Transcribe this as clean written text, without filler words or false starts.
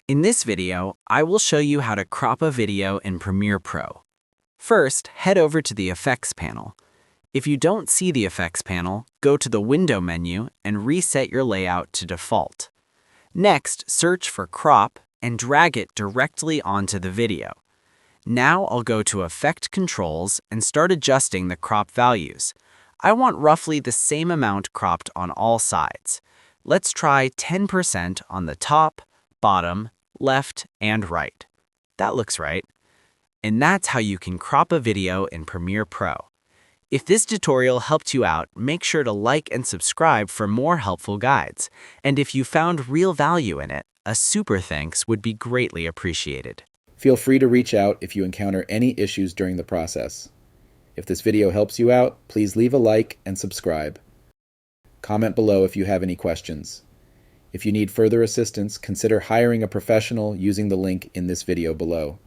In this video, I will show you how to crop a video in Premiere Pro. First, head over to the Effects panel. If you don't see the Effects panel, go to the Window menu and reset your layout to default. Next, search for Crop and drag it directly onto the video. Now I'll go to Effect Controls and start adjusting the crop values. I want roughly the same amount cropped on all sides. Let's try 10% on the top, bottom, left, and right. That looks right. And that's how you can crop a video in Premiere Pro. If this tutorial helped you out, make sure to like and subscribe for more helpful guides. And if you found real value in it, a super thanks would be greatly appreciated. Feel free to reach out if you encounter any issues during the process. If this video helps you out, please leave a like and subscribe. Comment below if you have any questions. If you need further assistance, consider hiring a professional using the link in this video below.